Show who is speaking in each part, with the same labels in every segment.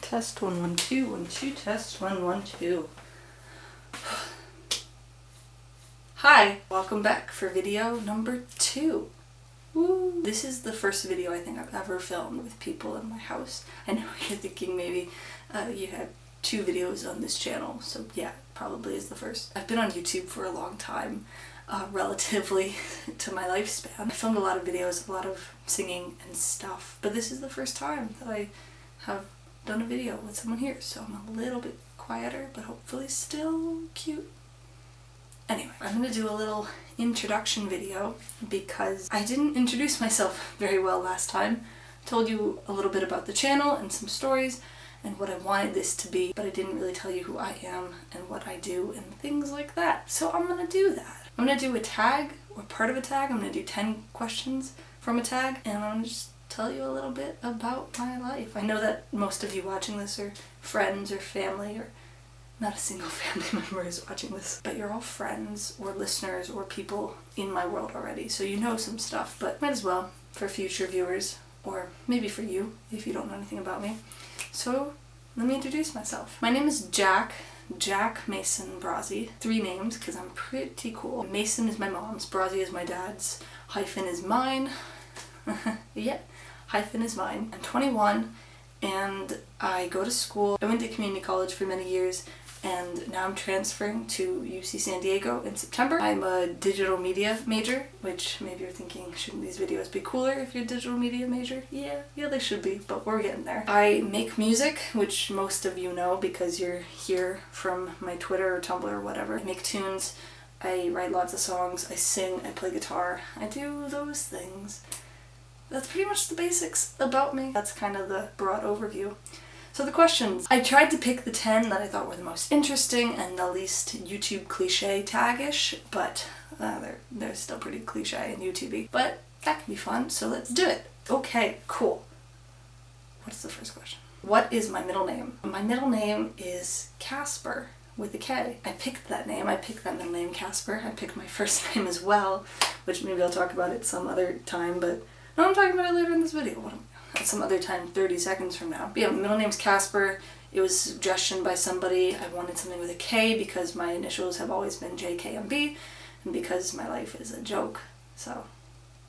Speaker 1: Test 1 1 2 1 2 test 1 1 2. Hi, welcome back for video number 2. Woo. This is the first video I think I've ever filmed with people in my house. I know you're thinking maybe you had 2 videos on this channel, so yeah, probably is the first. I've been on YouTube for a long time, relatively to my lifespan. I filmed a lot of videos, a lot of singing and stuff, but this is the first time that I have done a video with someone here, so I'm a little bit quieter, but hopefully still cute. Anyway, I'm going to do a little introduction video because I didn't introduce myself very well last time. I told you a little bit about the channel and some stories and what I wanted this to be, but I didn't really tell you who I am and what I do and things like that. So I'm going to do that. I'm going to do a tag, or part of a tag. I'm going to do 10 questions from a tag, and I'm going to just tell you a little bit about my life. I know that most of you watching this are friends or family, or not a single family member is watching this, but you're all friends or listeners or people in my world already, so you know some stuff, but might as well for future viewers, or maybe for you if you don't know anything about me. So let me introduce myself. My name is Jack Mason-brase. 3 names because I'm pretty cool. Mason is my mom's, Brase is my dad's, hyphen is mine. Yeah, hyphen is mine. I'm 21 and I go to school. I went to community college for many years and now I'm transferring to UC San Diego in September. I'm a digital media major, which maybe you're thinking, shouldn't these videos be cooler if you're a digital media major? Yeah, they should be, but we're getting there. I make music, which most of you know because you're here from my Twitter or Tumblr or whatever. I make tunes, I write lots of songs, I sing, I play guitar, I do those things. That's pretty much the basics about me. That's kind of the broad overview. So the questions. I tried to pick the 10 that I thought were the most interesting and the least YouTube cliche tag-ish, but they're still pretty cliche and YouTubey. But that can be fun, so let's do it. Okay, cool. What's the first question? What is my middle name? My middle name is Casper with a K. I picked that name. I picked that middle name, Casper. I picked my first name as well, which maybe I'll talk about it some other time, but no, I'm talking about it later in this video. At some other time, 30 seconds from now. But yeah, my middle name's Casper. It was a suggestion by somebody. I wanted something with a K because my initials have always been JKMB and because my life is a joke. So,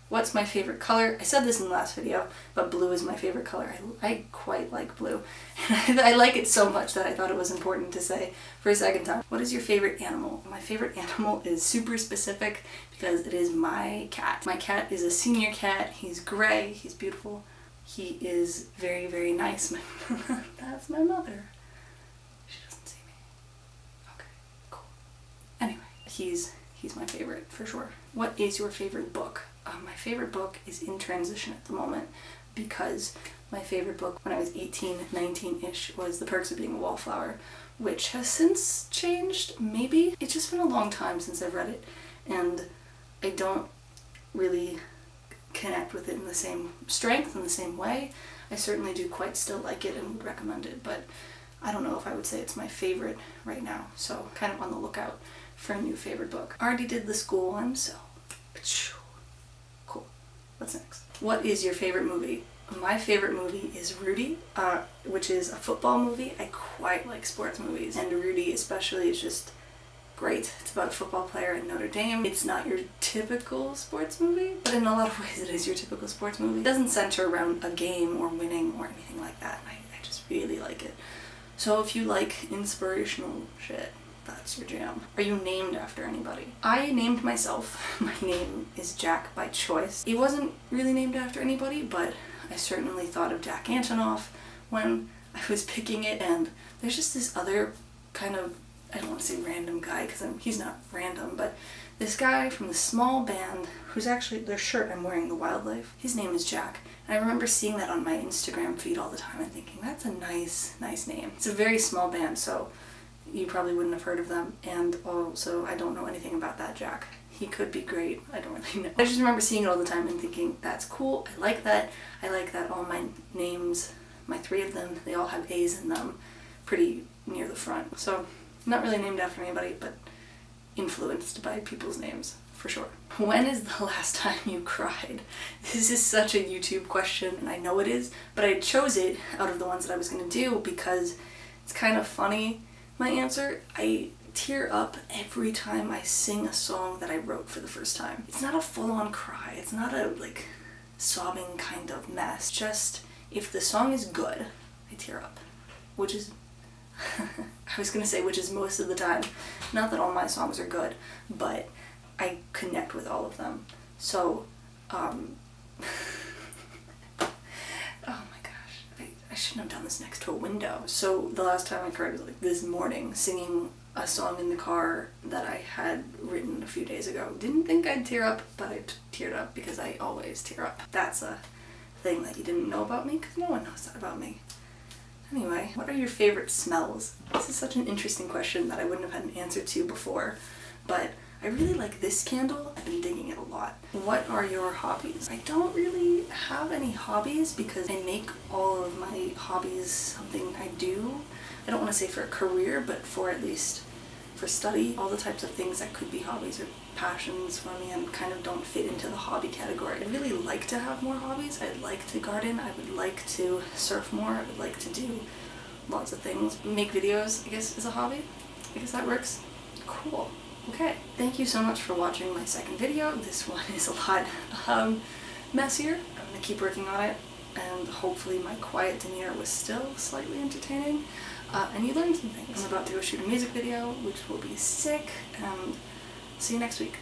Speaker 1: what's my favorite color? I said this in the last video, but blue is my favorite color. I quite like blue. And I like it so much that I thought it was important to say for a second time. What is your favorite animal? My favorite animal is super specific because it is my cat. My cat is a senior cat. He's gray. He's beautiful. He is very, very nice. That's my mother. She doesn't see me. Okay, cool. Anyway, he's my favorite for sure. What is your favorite book? My favorite book is in transition at the moment because my favorite book when I was 18, 19-ish was The Perks of Being a Wallflower, which has since changed, maybe. It's just been a long time since I've read it, and I don't really connect with it in the same strength, in the same way. I certainly do quite still like it and would recommend it, but I don't know if I would say it's my favorite right now, so kind of on the lookout for a new favorite book. I already did the school one, so cool. What's next? What is your favorite movie? My favorite movie is Rudy, which is a football movie. I quite like sports movies, and Rudy especially is just great. It's about a football player at Notre Dame. It's not your typical sports movie, but in a lot of ways it is your typical sports movie. It doesn't center around a game or winning or anything like that, and I just really like it. So if you like inspirational shit, that's your jam. Are you named after anybody? I named myself. My name is Jack by choice. It wasn't really named after anybody, but I certainly thought of Jack Antonoff when I was picking it, and there's just this other kind of, I don't want to say random guy because he's not random, but this guy from this small band who's actually, their shirt I'm wearing, The Wildlife, his name is Jack. And I remember seeing that on my Instagram feed all the time and thinking, that's a nice name. It's a very small band, so you probably wouldn't have heard of them, and also I don't know anything about that Jack. He could be great, I don't really know. I just remember seeing it all the time and thinking, that's cool, I like that all my names, my 3 of them, they all have A's in them, pretty near the front. So, not really named after anybody, but influenced by people's names, for sure. When is the last time you cried? This is such a YouTube question, and I know it is, but I chose it out of the ones that I was gonna do because it's kind of funny, my answer. I tear up every time I sing a song that I wrote for the first time. It's not a full-on cry, it's not a like sobbing kind of mess, just if the song is good, I tear up, which is I was gonna say which is most of the time. Not that all my songs are good, but I connect with all of them. So, oh my gosh, I shouldn't have done this next to a window. So the last time I cried was like this morning, singing a song in the car that I had written a few days ago. Didn't think I'd tear up, but I teared up because I always tear up. That's a thing that you didn't know about me, because no one knows that about me. Anyway, what are your favorite smells? This is such an interesting question that I wouldn't have had an answer to before, but I really like this candle. I've been digging it a lot. What are your hobbies? I don't really have any hobbies because I make all of my hobbies something I do. I don't want to say for a career, but for at least for study. All the types of things that could be hobbies or passions for me and kind of don't fit into the hobby category. I'd really like to have more hobbies. I'd like to garden. I would like to surf more. I would like to do lots of things. Make videos, I guess, is a hobby. I guess that works. Cool. Okay, thank you so much for watching my second video. This one is a lot messier. I'm gonna keep working on it, and hopefully my quiet demeanor was still slightly entertaining, and you learned some things. I'm about to go shoot a music video, which will be sick, and see you next week.